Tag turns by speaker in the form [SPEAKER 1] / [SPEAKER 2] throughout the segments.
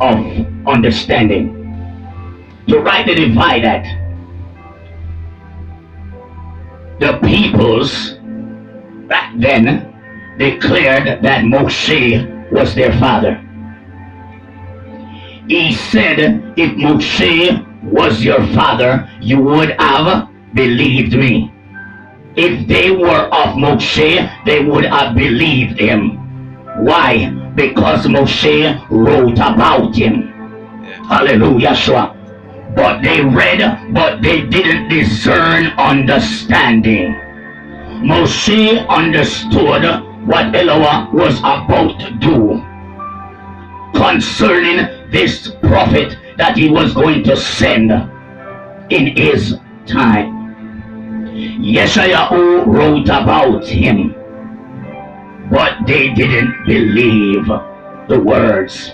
[SPEAKER 1] of understanding. To rightly divide that, the peoples back then declared that Moshe was their father. He said, if Moshe was your father, you would have believed me. If they were of Moshe, they would have believed him. Why? Because Moshe wrote about him. Hallelujah. But they read, but they didn't discern understanding. Moshe understood what Eloah was about to do concerning this prophet that he was going to send in his time. Yeshayahu wrote about him, but they didn't believe the words.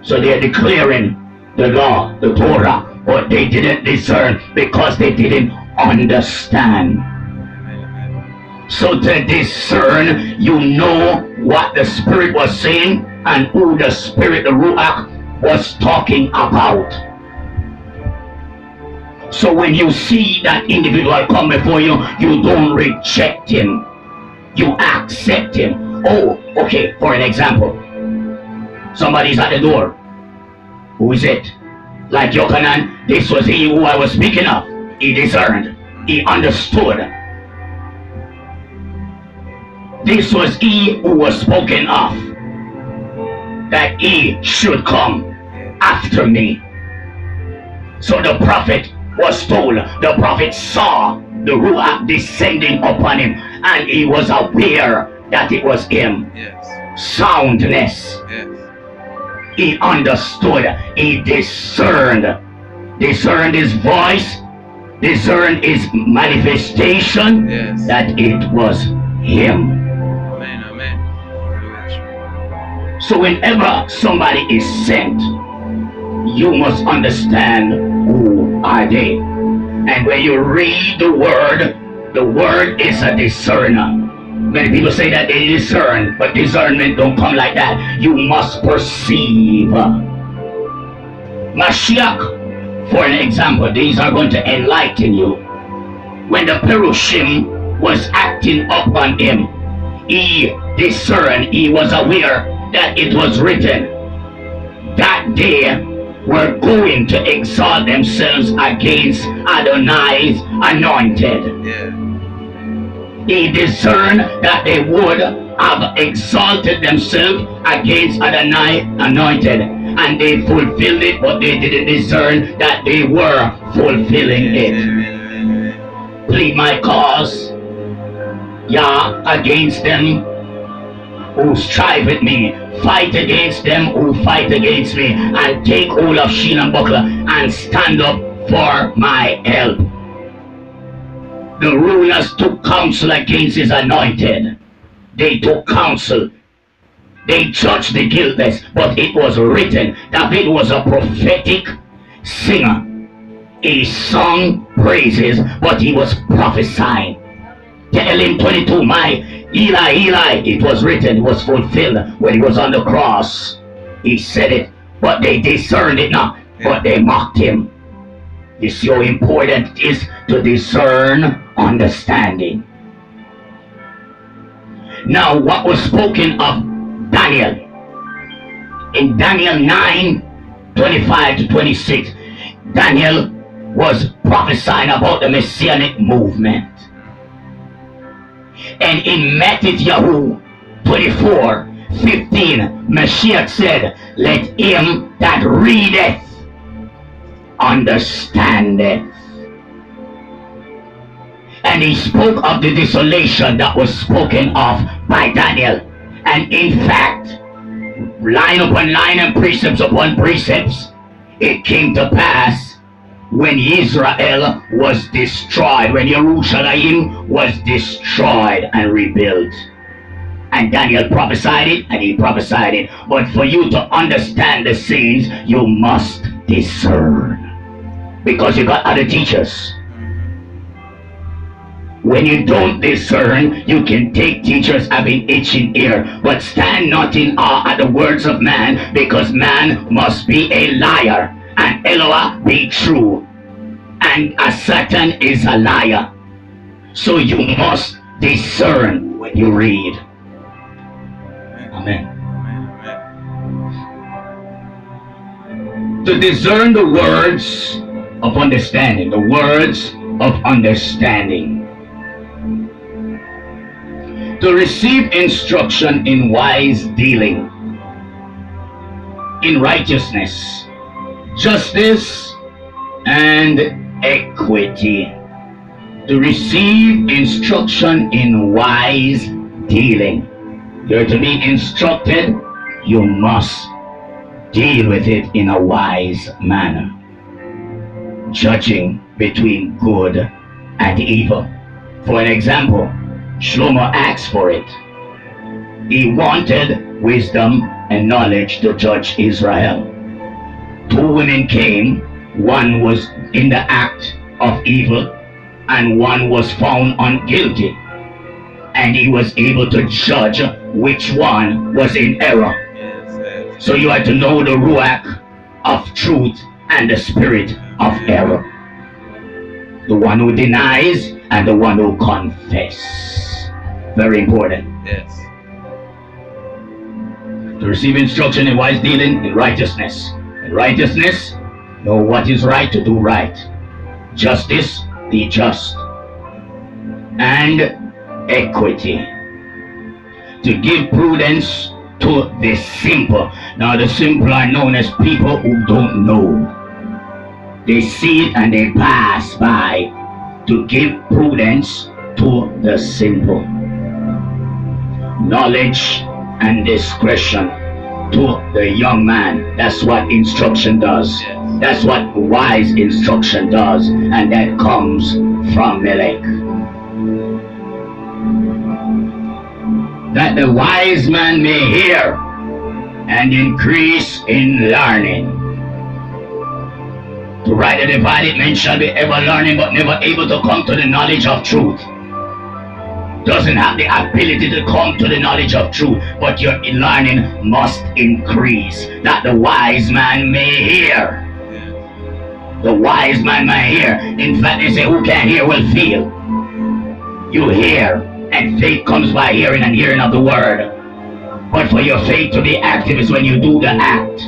[SPEAKER 1] So they're declaring the law, the Torah, but they didn't discern because they didn't understand. So to discern, you know what the Spirit was saying and who the Spirit, the Ruach, was talking about. So when you see that individual come before you, you don't reject him. You accept him. Oh, okay, for an example. Somebody's at the door. Who is it? Like Yochanan, this was he who I was speaking of. He discerned. He understood. This was he who was spoken of, that he should come after me. So the prophet was told, the prophet saw the Ruach descending upon him, and he was aware that it was him. Soundness. He understood, he discerned his voice, discerned his manifestation, that it was him. So whenever somebody is sent, you must understand who are they. And when you read the word is a discerner. Many people say that they discern, but discernment don't come like that. You must perceive. Mashiach, for an example, these are going to enlighten you. When the Perushim was acting upon him, he discerned, he was aware that it was written that they were going to exalt themselves against Adonai's anointed. He discerned that they would have exalted themselves against Adonai anointed, and they fulfilled it, but they didn't discern that they were fulfilling it. Plead my cause, Yah, against them who strive with me, fight against them who fight against me, and take hold of shield and buckler and stand up for my help. The rulers took counsel against his anointed. They took counsel. They judged the guiltless, but it was written. David was a prophetic singer. He sung praises, but he was prophesying. Tell him 22, my Eli, Eli, it was written, it was fulfilled when he was on the cross. He said it, but they discerned it not, but they mocked him. You see how important it is to discern understanding. Now, what was spoken of Daniel in Daniel 9:25-26, Daniel was prophesying about the Messianic movement. And in Matthew 24:15, Mashiach said, let him that readeth understandeth. And he spoke of the desolation that was spoken of by Daniel. And in fact, line upon line and precepts upon precepts, it came to pass when Israel was destroyed, when Jerusalem was destroyed and rebuilt. And Daniel prophesied it, and he prophesied it. But for you to understand the scenes, you must discern. Because you got other teachers. When you don't discern, you can take teachers having itching ear, but stand not in awe at the words of man, because man must be a liar, and Eloah be true, and a Satan is a liar. So you must discern when you read. Amen. To discern the words of understanding, the words of understanding. To receive instruction in wise dealing, in righteousness, justice, and equity. To receive instruction in wise dealing. You're to be instructed, you must deal with it in a wise manner, judging between good and evil. For an example, Chokmah asked for it. He wanted wisdom and knowledge to judge Israel. Two women came, one was in the act of evil and one was found unguilty, and he was able to judge which one was in error. So you have to know the ruach of truth and the spirit of error, the one who denies and the one who confesses. Very important.
[SPEAKER 2] Yes.
[SPEAKER 1] To receive instruction in wise dealing, in righteousness. In righteousness, know what is right, to do right. Justice, be just. And equity. To give prudence to the simple. Now the simple are known as people who don't know. They see it and they pass by. To give prudence to the simple. Knowledge and discretion to the young man. That's what instruction does. That's what wise instruction does, and that comes from Melech. That the wise man may hear and increase in learning. To rightly divide it, men shall be ever learning but never able to come to the knowledge of truth. Doesn't have the ability to come to the knowledge of truth, but your learning must increase, that the wise man may hear. The wise man may hear. In fact, they say, who can't hear will feel. You hear, and faith comes by hearing, and hearing of the word. But for your faith to be active is when you do the act.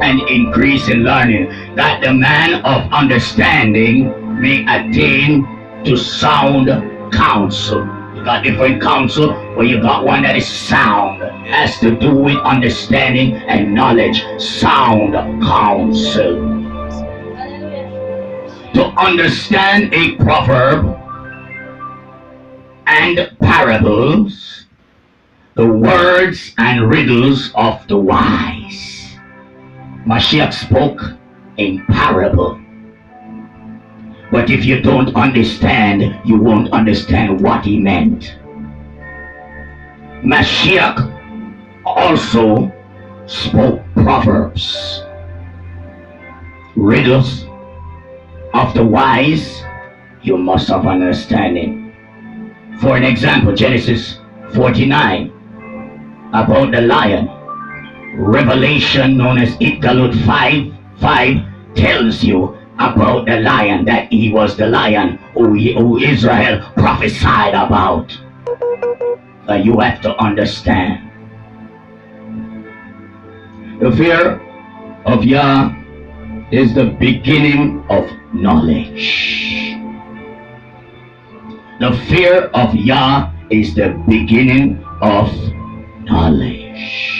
[SPEAKER 1] And increase in learning, that the man of understanding may attain to sound counsel. You got different counsel, but you got one that is sound, has to do with understanding and knowledge. Sound counsel. To understand a proverb and parables, the words and riddles of the wise. Mashiach spoke in parable. But if you don't understand, you won't understand what he meant. Mashiach also spoke proverbs, riddles of the wise. You must have understanding. For an example, Genesis 49, about the lion. Revelation known as Itgalut 5 tells you about the lion, that he was the lion who Israel prophesied about. But you have to understand. The fear of Yah is the beginning of knowledge. The fear of Yah is the beginning of knowledge.